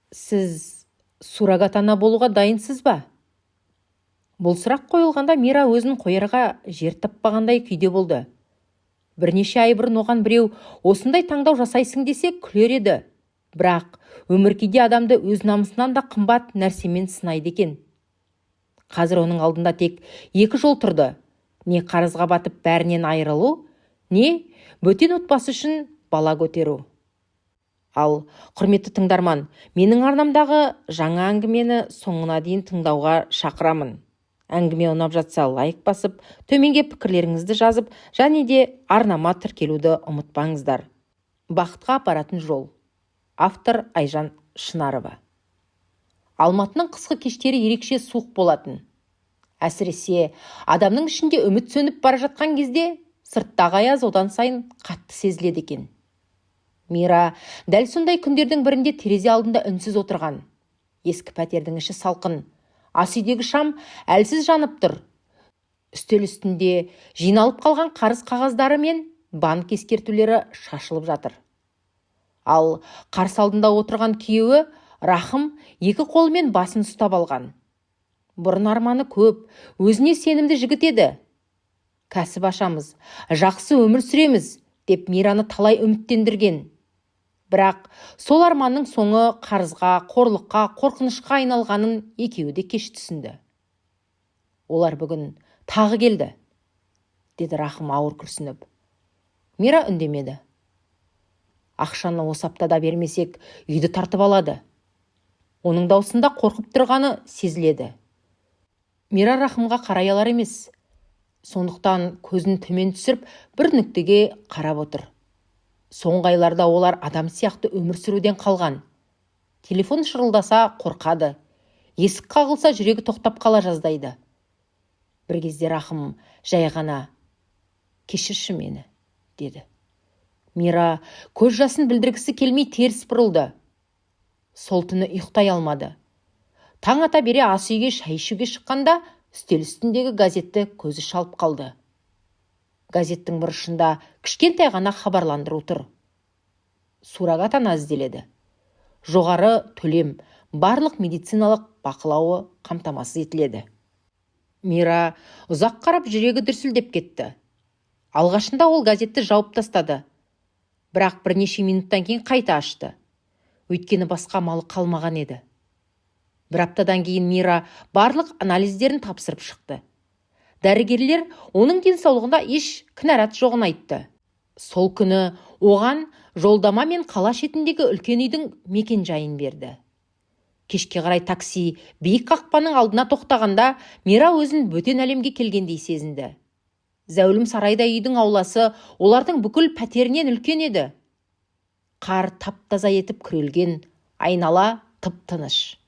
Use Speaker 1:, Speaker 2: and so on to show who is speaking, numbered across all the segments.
Speaker 1: Сіз суррогат ана болуға дайынсыз ба? Бұл сұрақ қойылғанда Мира өзін қоярға жер таппағандай күйде болды. Бірнеше ай бұрын оған біреу осындай таңдау жасайсың десе күлер еді. Бірақ өміркеде адамды өз намысынан да қымбат нәрсемен сынайды екен. Қазір оның алдында тек екі жол тұрды. Не қарызға батып бәрінен айырылу, не бөтен отбасы үшін бала көтеру. Ал, құрметті тыңдарман, менің арнамдағы жаңа әңгімені соңына дейін тыңдауға шақырамын. Әңгіме ұнап жатса лайк басып, төменге пікірлеріңізді жазып, және де арнама тіркелуді ұмытпаңыздар. Бақытқа апаратын жол. Автор Айжан Шынарова. Алматының қысқы кештері ерекше суық болатын. Әсіресе адамның ішінде үміт сөніп бара жатқан кезде сырттағы аяз одан сайын қатты сезіледі екен. Мира дәл сондай күндердің бірінде терезе алдында үнсіз отырған. Ескі пәтердің іші салқын. Ас үйдегі шам әлсіз жанып тұр. Үстел үстінде жиналып қалған қарыз қағаздары мен банк ескертулері шашылып жатыр. Ал қарсы алдында отырған күйеуі Рахым екі қолымен басын ұстап алған. Бұрын арманы көп, өзіне сенімді жігіт еді. Кәсіп ашамыз, жақсы өмір сүреміз деп Мираны талай үміттендірген. Бірақ сол арманның соңы қарызға, қорлыққа, қорқынышқа айналғанын екеуі де кеш түсінді. Олар бүгін тағы келді, деді Рахым ауыр күрсініп. Мира үндемеді. Ақшаны осы аптада бермесек, үйді тартып алады. Оның даусында қорқып тұрғаны сезіледі. Мира Рахымға қарай алар емес. Сондықтан көзін төмен түсіріп, бір нүктеге қарап отыр. Соңғы айларда олар адам сияқты өмір сүруден қалған. Телефон шырылдаса қорқады. Есік қағылса жүрегі тоқтап қала жаздайды. Бір кезде Рахым жай ғана «Кешірші мені», деді. Мира көз жасын білдіргісі келмей теріс бұрылды. Сол түні ұйықтай алмады. Таң ата бере ас үйге шай ішуге шыққанда үстел үстіндегі газетті көзі шалып қалды. Газеттің бір ұшында кішкентай ғана хабарландыру тұр. Суррогат ана ізделеді. Жоғары төлем, барлық медициналық бақылауы қамтамасыз етіледі. Мира ұзақ қарап жүрегі дүрсілдеп кетті. Алғашында ол газетті жауып тастады. Бірақ бірнеше минуттан кейін қайта ашты. Өйткені басқа малы қалмаған еді. Бір аптадан кейін Мира барлық анализдерін тапсырып шықты. Дәрігерлер оның денсаулығында еш кінәрат жоғын айтты. Сол күні оған жолдама мен қала шетіндегі үлкен үйдің мекен жайын берді. Кешке қарай такси биік қақпаның алдына тоқтағанда Мира өзін бөтен әлемге келгендей сезінді. Зәулім сарайда үйдің ауласы олардың бүкіл пәтерінен үлкен еді. Қар тап-таза етіп күрелген, айнала тып-тыныш.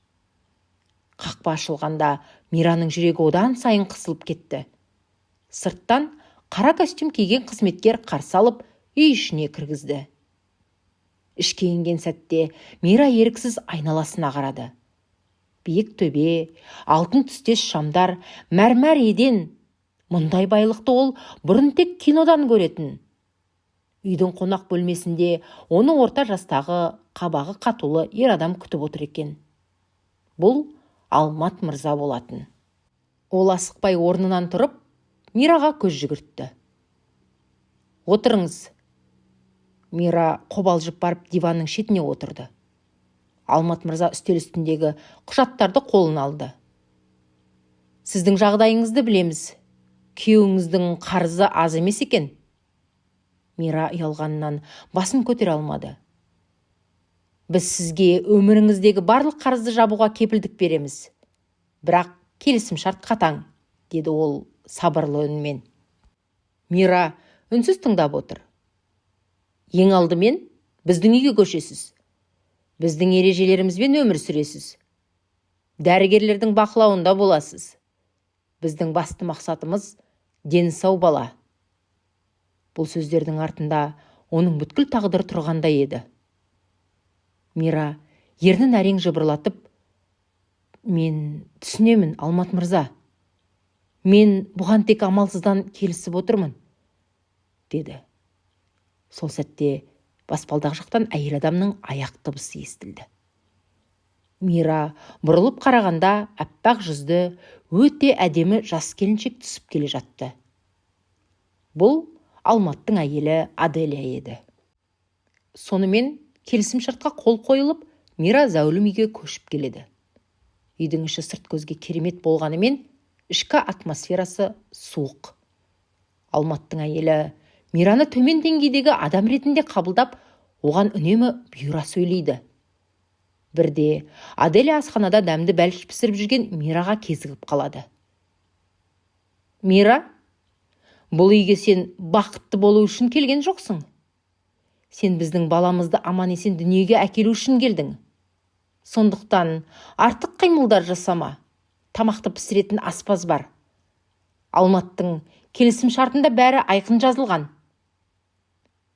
Speaker 1: Қақпа ашылғанда Мираның жүрегі одан сайын қысылып кетті. Сырттан қара костюм киген қызметкер қарсы алып үй ішіне кіргізді. Ішке енген сәтте Мира еріксіз айналасына қарады. Биік төбе, алтын түстес шамдар, мәрмәр еден. Мұндай байлықты ол бұрын тек кинодан көретін. Үйдің қонақ бөлмесінде оны орта жастағы, қабағы қатулы ер адам күтіп отыр екен. Бұл Алмат мырза болатын. Ол асықпай орнынан тұрып, Мираға көз жүгіртті. Отырыңыз. Мира қобалжып барып диванның шетіне отырды. Алмат мырза үстел үстіндегі құжаттарды қолына алды. Сіздің жағдайыңызды білеміз. Күйеуіңіздің қарызы аз емес екен. Мира ұялғанынан басын көтере алмады. Біз сізге өміріңіздегі барлық қарызды жабуға кепілдік береміз. Бірақ келісім шарт қатаң, деді ол сабырлы үнмен. Мира үнсіз тыңдап отыр. Ең алдымен біздің үйге көшесіз. Біздің ережелерімізбен өмір сүресіз. Дәрігерлердің бақылауында боласыз. Біздің басты мақсатымыз дені сау бала. Бұл сөздердің артында оның бүткіл тағдыры тұрғандай еді. Мира ернін әрең жыбырлатып, мен түсінемін, Алмат мырза. Мен бұған тек амалсыздан келісіп отырмын, деді. Сол сәтте баспалдақ жақтан әйел адамның аяқ дыбысы естілді. Мира бұрылып қарағанда аппақ жүзді, өте әдемі жас келіншек түсіп келе жатты. Бұл Алматтың әйелі Аделия еді. Сонымен келісімшартқа қол қойылып, Мира зәулім үйге көшіп келеді. Үйдің іші сырт көзге керемет болғанымен, ішкі атмосферасы суық. Алматтың әйелі Мираны төмен деңгейдегі адам ретінде қабылдап, оған үнемі бұйыра сөйлейді. Бірде Аделия асханада дәмді бәліш пісіріп жүрген Мираға кезігіп қалады. Мира, бұл үйге сен бақытты болу үшін келген жоқсың. Сен біздің баламызды аман-есен дүниеге әкелу үшін келдің. Сондықтан артық қимылдар жасама. Тамақты пісіретін аспаз бар. Алматтың келісім шартында бәрі айқын жазылған.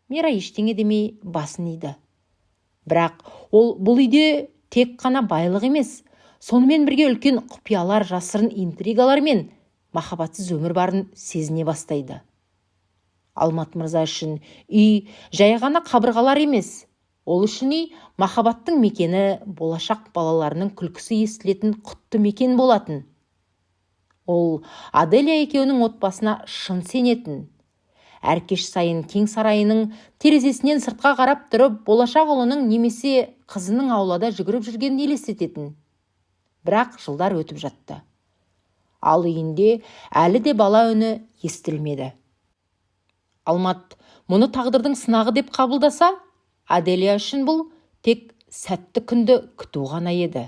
Speaker 1: Мира ештеңе демей басын иді. Бірақ ол бұл үйде тек қана байлық емес, сонымен бірге үлкен құпиялар, жасырын интригалар мен махаббатсыз өмір барын сезіне бастайды. Алмат мырза үшін үй жай ғана қабырғалар емес. Ол үшін үй махаббаттың мекені, болашақ балаларының күлкісі естілетін құтты мекен болатын. Ол Аделия екеуінің отбасына шын сенетін. Әркеш сайын кең сарайының терезесінен сыртқа қарап тұрып, болашақ ұлының немесе қызының аулада жүгіріп жүргенін елестететін. Бірақ жылдар өтіп жатты. Ал үйінде әлі де бала үні естілмеді. Алмат мұны тағдырдың сынағы деп қабылдаса, Аделия үшін бұл тек сәтті күнді күту ғана еді.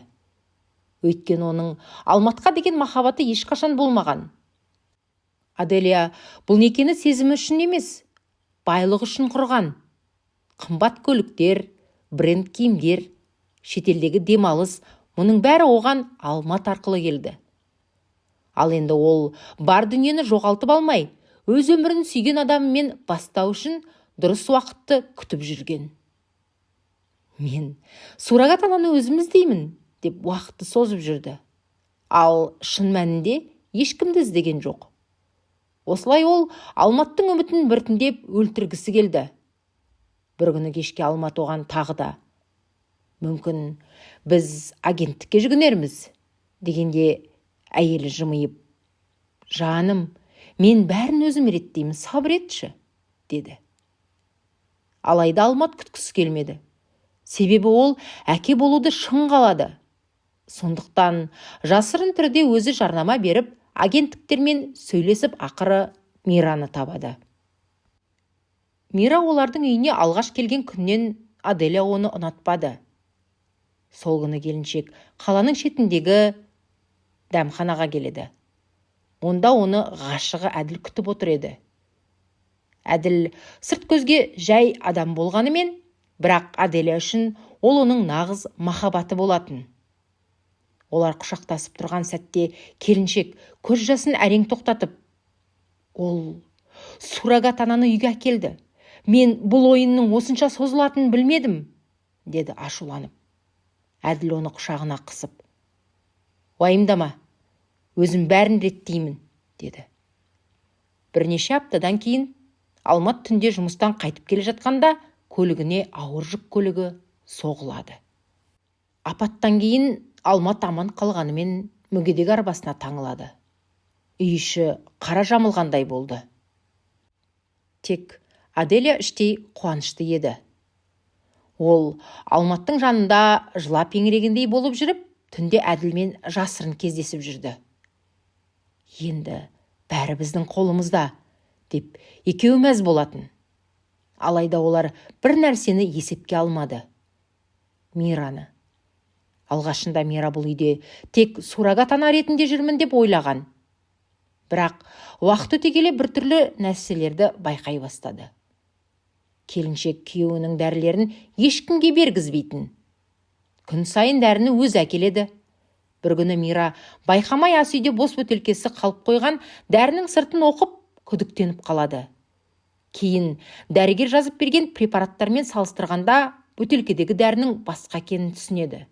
Speaker 1: Өйткені оның Алматқа деген махаббаты ешқашан болмаған. Аделия бұл некені сезімі үшін емес, байлық үшін құрған. Қымбат көліктер, бренд киімдер, шетелдегі демалыс, мұның бәрі оған Алмат арқылы келді. Ал енді ол бар дүниені жоғалтып алмай, өз өмірін сүйген адамымен бастау үшін дұрыс уақытты күтіп жүрген. Мен суррогат ананы өзім іздеймін деп уақытты созып жүрді. Ал шын мәнінде ешкімді іздеген жоқ. Осылай ол Алматтың үмітін біртіндеп өлтіргісі келді. Бір күні кешке Алмат оған тағы да: мүмкін біз агенттікке жүгінерміз дегенде, әйелі жымиып: жаным, мен бәрін өзім реттеймін, сабыр етші, деді. Алайда Алмат күткісі келмеді. Себебі ол әке болуды шын қалады. Сондықтан жасырын түрде өзі жарнама беріп, агенттіктермен сөйлесіп, ақыры Мираны табады. Мира олардың үйіне алғаш келген күннен Аделия оны ұнатпады. Сол күні келіншек қаланың шетіндегі дәмханаға келеді. Онда оны ғашығы Әділ күтіп отыр еді. Әділ сырт көзге жай адам болғанымен, бірақ Аделия үшін ол оның нағыз махаббаты болатын. Олар құшақтасып тұрған сәтте келіншек көз жасын әрең тоқтатып: ол суррогат ананы үйге әкелді. Мен бұл ойынның осынша созылатынын білмедім, деді ашуланып. Әділ оны құшағына қысып: уайымдама, өзім бәрін реттеймін, деді. Бірнеше аптадан кейін Алмат түнде жұмыстан қайтып келе жатқанда көлігіне ауыр жүк көлігі соғылады. Апаттан кейін Алмат аман қалғанымен мүгедек арбасына таңылады. Үй іші қара жамылғандай болды. Тек Аделия іштей қуанышты еді. Ол Алматтың жанында жылап еңірегендей болып жүріп, түнде Әділмен жасырын кездесіп жүрді. Енді бәрі біздің қолымызда, деп екеуі мәз болатын. Алайда олар бір нәрсені есепке алмады: Мираны. Алғашында Мира бұл үйде тек суррогат ана ретінде жүрмін деп ойлаған. Бірақ уақыт өте келе біртүрлі нәрселерді байқай бастады. Келіншек күйеуінің дәрілерін ешкімге бергізбейтін. Күн сайын дәріні өзі әкеледі. Бір күні Мира байқамай ас үйде бос бөтелкесі қалып қойған дәрінің сыртын оқып, күдіктеніп қалады. Кейін дәрігер жазып берген препараттармен салыстырғанда бөтелкедегі дәрінің басқа екенін түсінеді.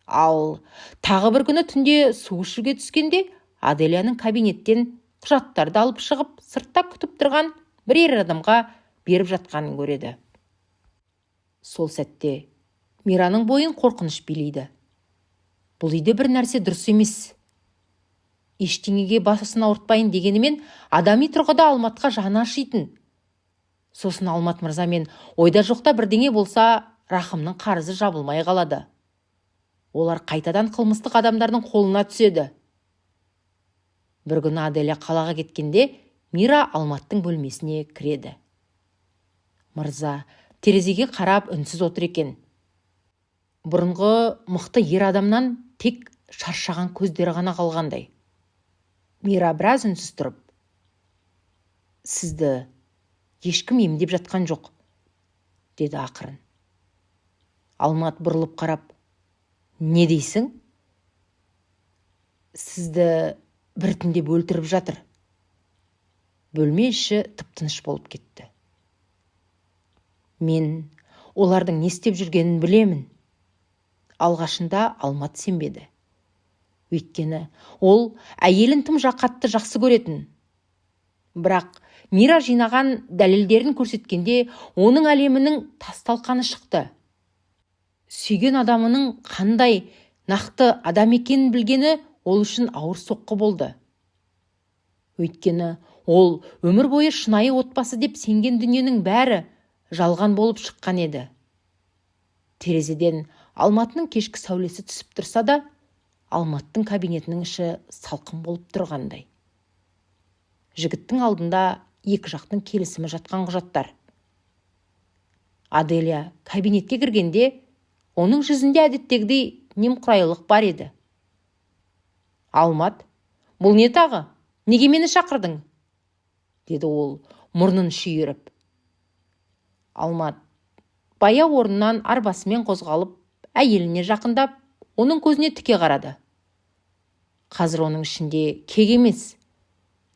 Speaker 1: Ал тағы бір күні түнде су ішуге түскенде Аделияның кабинеттен құжаттарды алып шығып, сыртта күтіп тұрған бірер адамға беріп жатқанын көреді. Сол сәтте Мираның бойын қорқыныш билейді. бұл үйде бір нәрсе дұрыс емес. Ештеңеге басын ауыртпайын дегенімен адами тұрғыда Алматқа жаны ашитын. Сосын Алмат мырзамен ойда жоқта бірдеңе болса, Рахымның қарызы жабылмай қалады. Олар қайтадан қылмыстық адамдардың қолына түседі. Бір күні Аделя қалаға кеткенде Мира Алматтың бөлмесіне кіреді. Мырза терезеге қарап үнсіз отыр екен. Бұрынғы мықты ер адамнан тек шаршаған көздері ғана қалғандай. Мира біраз үнсіз тұрып: сізді ешкім емдеп жатқан жоқ, деді ақырын. Алмат бұрылып қарап: не дейсің? Сізді біртіндеп өлтіріп жатыр. Бөлме іші тып-тыныш болып кетті. Мен олардың не істеп жүргенін білемін. Алғашында Алмат сенбеді. Өйткені ол әйелін тым қатты жақсы көретін. Бірақ Мира жинаған дәлелдерін көрсеткенде оның әлемінің тас-талқаны шықты. Сүйген адамының қандай нақты адам екенін білгені ол үшін ауыр соққы болды. Өйткені ол өмір бойы шынайы отбасы деп сенген дүниенің бәрі жалған болып шыққан еді. Терезеден Алматының кешкі сәулесі түсіп тұрса да, Алматтың кабинетінің іші салқын болып тұрғандай. Жігіттің алдында екі жақтың келісімі жатқан құжаттар. Аделя кабинетке кіргенде оның жүзінде әдеттегідей немқұрайлылық бар еді. Алмат, бұл не тағы? Неге мені шақырдың? Деді ол мұрнын шүйіріп. Алмат баяу орнынан арбасымен қозғалып, әйеліне жақындап, оның көзіне тіке қарады. Қазір оның ішінде кек емес,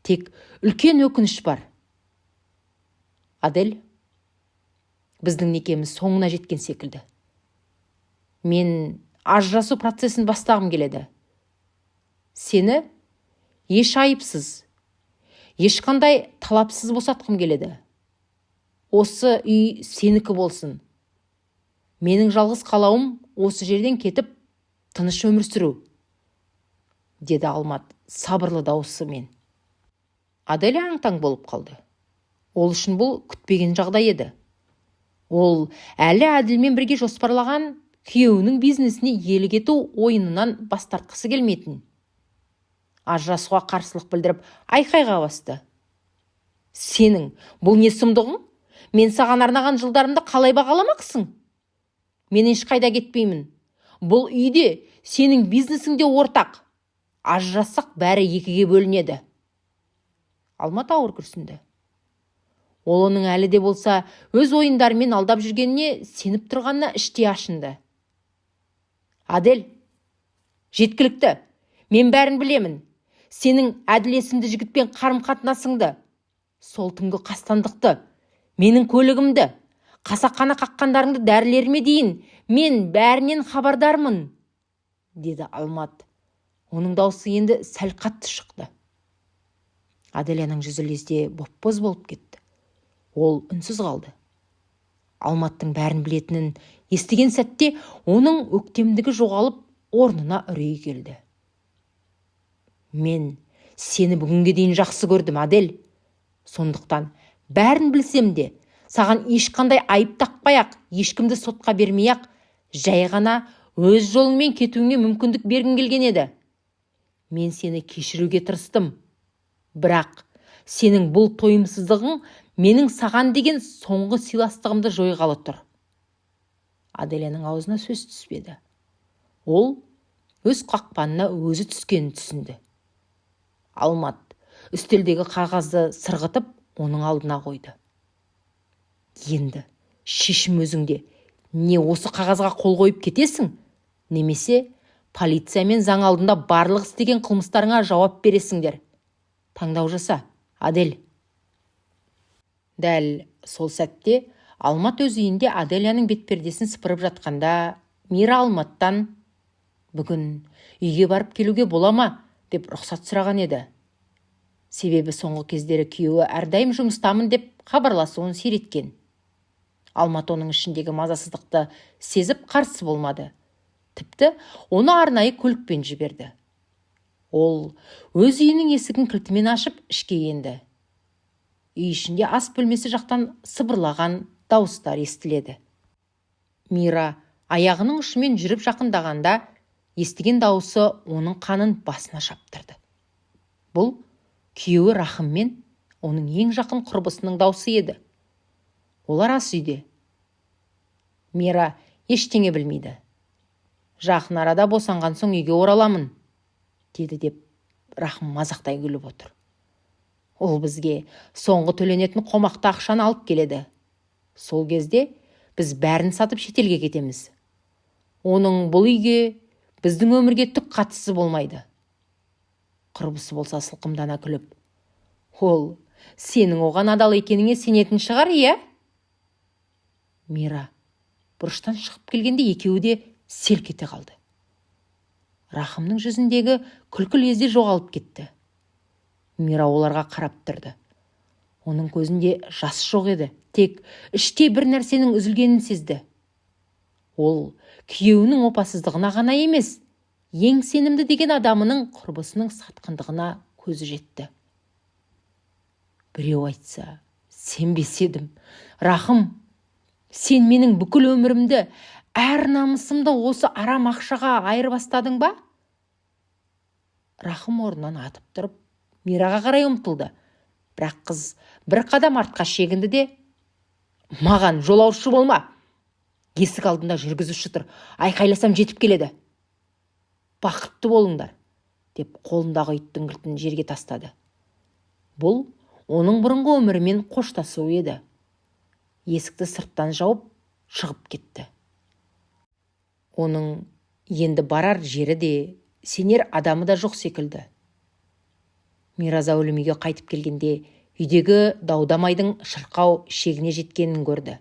Speaker 1: тек үлкен өкініш бар. Адель, біздің некеміз соңына жеткен секілді. Мен ажырасу процесін бастағым келеді. Сені еш айыпсыз, ешқандай талапсыз босатқым келеді. Осы үй сенікі болсын. Менің жалғыз қалауым осы жерден кетіп, тыныш өмір сүру, деді Алмат сабырлы дауысымен. Аделя аң-таң болып қалды. Ол үшін бұл күтпеген жағдай еді. Ол әлі Әділмен бірге жоспарлаған күйеуінің бизнесіне иелік ету ойынынан бас тартқысы келмейтін. Ажырасуға қарсылық білдіріп айқайға басты. Сенің бұл не сұмдығың? Мен саған арнаған жылдарымды қалай бағаламақсың? Мен ешқайда кетпеймін. Бұл үйде сенің бизнесіңде ортақ. Ажырассақ бәрі екіге бөлінеді. Алмат ауыр күрсінді. Ол оның әлі де болса өз ойындарымен алдап жүргеніне сеніп тұрғанына іштей ашынды. Адель, жеткілікті. Мен бәрін білемін. Сенің Әділ есімді жігітпен қарым-қатынасыңды, сол түнгі қастандықты, менің көлігімді, қасақана қаққандарыңды дәрілеріме дейін, мен бәрінен хабардармын, деді Алмат. Оның даусы енді сәл қатты шықты. Аделяның жүзі лезде боп-боз болып кетті. Ол үнсіз қалды. Алматтың бәрін білетінін естіген сәтте оның өктемдігі жоғалып, орнына үрей келді. Мен сені бүгінге дейін жақсы көрдім, Адель. Сондықтан бәрін білсем де, саған ешқандай айып тақпай-ақ, ешкімді сотқа бермей-ақ, жай ғана өз жолыңмен кетуіңе мүмкіндік бергім келген еді. Мен сені кешіруге тырыстым. Бірақ сенің бұл тойымсыздығың менің саған деген соңғы сыйластығымды жойғалы тұр. Аделяның аузына сөз түспеді. Ол өз қақпанына өзі түскенін түсінді. Алмат үстелдегі қағазды сырғытып оның алдына қойды. Енді шешім өзіңде. Не осы қағазға қол қойып кетесің, немесе полиция мен заң алдында барлық істеген қылмыстарыңа жауап бересіңдер. Таңдау жаса, Адель. Дәл сол сәтте Алмат өз үйінде Аделяның бетпердесін сыпырып жатқанда Мира Алматтан бүгін үйге барып келуге бола ма деп рұқсат сұраған еді. Себебі соңғы кездері күйеуі әрдайым жұмыстамын деп хабарласуын сиреткен. Алмат оның ішіндегі мазасыздықты сезіп қарсы болмады. Тіпті оны арнайы көлікпен жіберді. Ол өз үйінің есігін кілтімен ашып ішке енді. Үй ішінде ас бөлмесі жақтан сыбырлаған дауыстар естіледі. Мира аяғының ұшымен жүріп жақындағанда естіген дауысы оның қанын басына шаптырды. Бұл күйеуі Рахым мен оның ең жақын құрбысының даусы еді. Олар ас үйде. Мира ештеңе білмейді. Жақын арада босанған соң үйге ораламын, деді деп Рахым мазақтай күліп отыр. Ол бізге соңғы төленетін қомақты ақшаны алып келеді. Сол кезде біз бәрін сатып шетелге кетеміз. Оның бұл үйге, біздің өмірге түк қатысы болмайды. Құрбысы болса сылқымдана күліп: Ол сенің оған адал екеніңе сенетін шығар, иә? Мира бұрыштан шығып келгенде екеуі де селк ете қалды. Рахымның жүзіндегі күлкі лезде жоғалып кетті. Мира оларға қарап тұрды. Оның көзінде жас жоқ еді, тек іште бір нәрсенің үзілгенін сезді. Ол күйеуінің опасыздығына ғана емес, ең сенімді деген адамының құрбысының сатқындығына көзі жетті. Біреу айтса, сенбес едім. Рахым, сен менің бүкіл өмірімді, әр намысымды осы арам ақшаға айырбастадың ба? Рахым орнынан атып тұрып, Мираға қарай ұмтылды. Бірақ қыз бір қадам артқа шегінді де: Маған жолаушы болма. Есік алдында жүргізуші тұр. Айқайласам жетіп келеді. Бақытты болыңдар, деп қолындағы иттің кілтін жерге тастады. Бұл оның бұрынғы өмірімен қоштасу еді. Есікті сырттан жауып шығып кетті. Оның енді барар жері де, сенер адамы да жоқ секілді. Мира зәулім үйге қайтып келгенде үйдегі даудамайдың шырқау шегіне жеткенін көрді.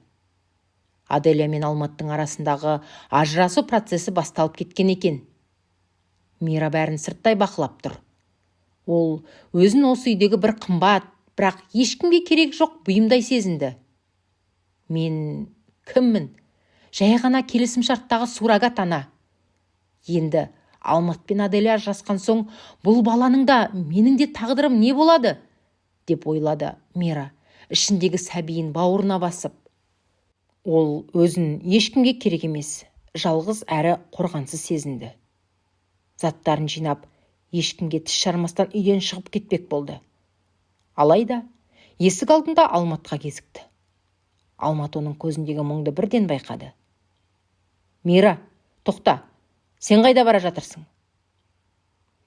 Speaker 1: Аделя мен Алматтың арасындағы ажырасу процесі басталып кеткен екен. Мира бәрін сырттай бақылап тұр. Ол өзін осы үйдегі бір қымбат, бірақ ешкімге керек жоқ бұйымдай сезінді. Мен кіммін? Жай ғана келісімшарттағы суррогат ана. Енді Алмат пен Аделя ажырасқан соң бұл баланың да, менің де тағдырым не болады? Деп ойлады Мира, ішіндегі сәбиін бауырына басып. Ол өзін ешкімге керек емес, жалғыз әрі қорғансыз сезінді. Заттарын жинап, ешкімге тіс жармастан үйден шығып кетпек болды. Алайда есік алдында Алматқа кезікті. Алмат оның көзіндегі мұңды бірден байқады. Мира, тоқта, сен қайда бара жатырсың?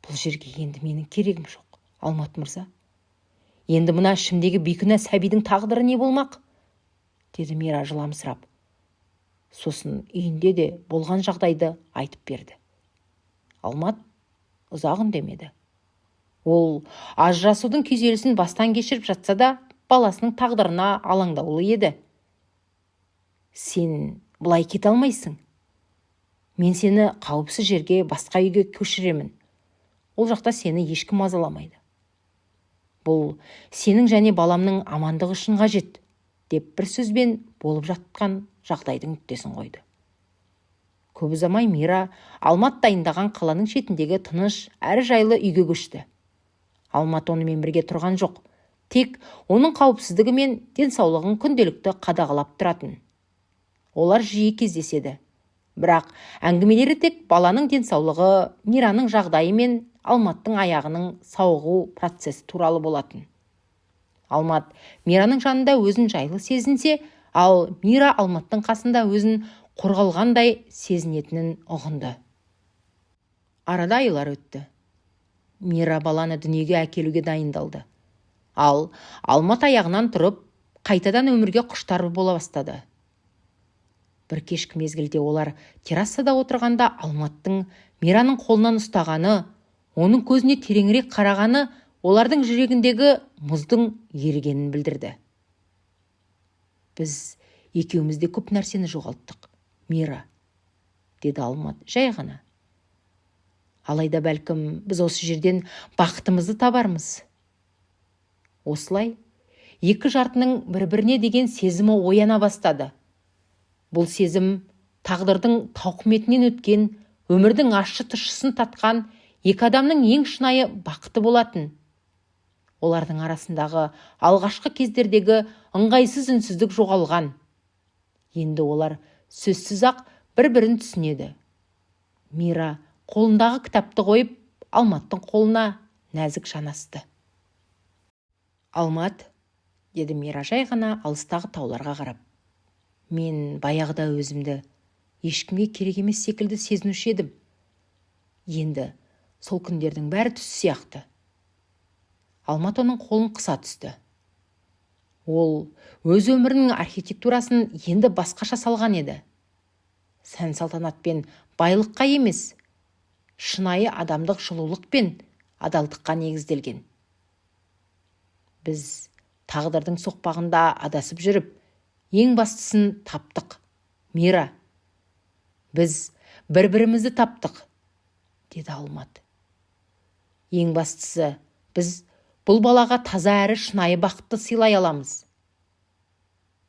Speaker 1: Бұл жерге енді менің керегім жоқ, Алмат мырза. Енді мына ішімдегі бейкүнә сәбидің тағдыры не болмақ? Деді Мира жыламсырап. Сосын үйінде де болған жағдайды айтып берді. Алмат ұзақ үндемеді. Ол ажырасудың күйзелісін бастан кешіріп жатса да, баласының тағдырына алаңдаулы еді. Сен бұлай кете алмайсың. Мен сені қауіпсіз жерге, басқа үйге көшіремін. Ол жақта сені ешкім мазаламайды. Бұл сенің және баламның амандығы үшін қажет, деп бір сөзбен болып жатқан жағдайдың нүктесін қойды. Көп ұзамай Мира Алмат дайындаған қаланың шетіндегі тыныш әрі жайлы үйге көшті. Алмат онымен бірге тұрған жоқ, тек оның қауіпсіздігі мен денсаулығын күнделікті қадағалап тұратын. Олар жиі кездеседі. Бірақ әңгімелері тек баланың денсаулығы, Мираның жағдайы мен Алматтың аяғының сауығу процесі туралы болатын. Алмат Мираның жанында өзін жайлы сезінсе, ал Мира Алматтың қасында өзін қорғалғандай сезінетінін ұғынды. Арада айлар өтті. Мира баланы дүниеге әкелуге дайындалды. Ал Алмат аяғынан тұрып, қайтадан өмірге құштар бола бастады. Бір кешкі мезгілде олар террасада отырғанда Алматтың Мираның қолынан ұстағаны, оның көзіне тереңірек қарағаны олардың жүрегіндегі мұздың ерігенін білдірді. Біз екеумізде көп нәрсені жоғалттық, Мира, деді Алмат жай ғана. Алайда бәлкім біз осы жерден бақытымызды табармыз. Осылай, екі жартының бір-біріне деген сезімі ояна бастады. Бұл сезім тағдырдың тауқыметінен өткен өмірдің ащы тұщысын татқан екі адамның ең шынайы бақыты болатын. Олардың арасындағы алғашқы кездердегі ыңғайсыз үнсіздік жоғалған. Енді олар сөзсіз-ақ бір-бірін түсінеді. Мира қолындағы кітапты қойып, Алматтың қолына нәзік жанасты. Алмат, деді Мира жай ғана алыстағы тауларға қарап. Мен баяғыда өзімді ешкімге керек емес секілді сезінуші едім. Енді сол күндердің бәрі түс сияқты. Алмат оның қолын қыса түсті. Ол өз өмірінің архитектурасын енді басқаша салған еді. Сән салтанатпен байлыққа емес, шынайы адамдық жылулық пен адалдыққа негізделген. Біз тағдырдың соқпағында адасып жүріп, ең бастысын таптық. Мира, біз бір-бірімізді таптық, деді Алмат. Ең бастысы, біз бұл балаға таза әрі шынайы бақытты сыйлай аламыз.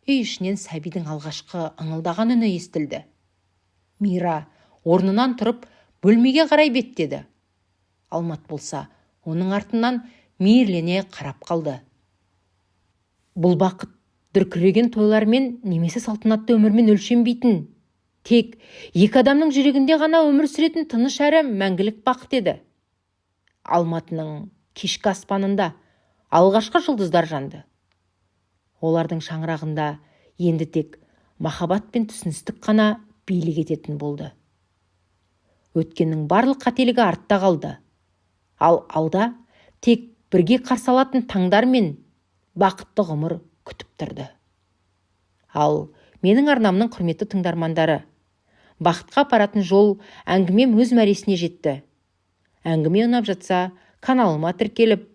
Speaker 1: Үй ішінен сәбидің алғашқы ыңылдаған үні естілді. Мира орнынан тұрып бөлмеге қарай беттеді. Алмат болса, оның артынан мейірлене қарап қалды. Бұл бақыт дүркіреген тойлармен немесе салтанатты өмірмен өлшенбейтін, тек екі адамның жүрегінде ғана өмір сүретін тыныш әрі мәңгілік бақыт еді. Алматының кешкі аспанында алғашқы жұлдыздар жанды. Олардың шаңырағында енді тек махаббат пен түсіністік қана билік ететін болды. Өткеннің барлық қателігі артта қалды. Ал алда тек бірге қарсы алатын таңдар мен бақытты ғұмыр күтіп тұрды. Ал менің арнамның құрметті тыңдармандары, бақытқа апаратын жол әңгімем өз мәресіне жетті. Әңгіме ұнап жатса, каналыма тіркеліп,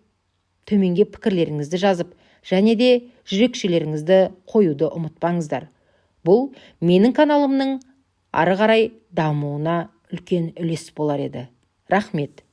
Speaker 1: төменге пікірлеріңізді жазып, және де жүрекшелеріңізді қоюды ұмытпаңыздар. Бұл менің каналымның ары қарай дамуына үлкен үлес болар еді. Рахмет.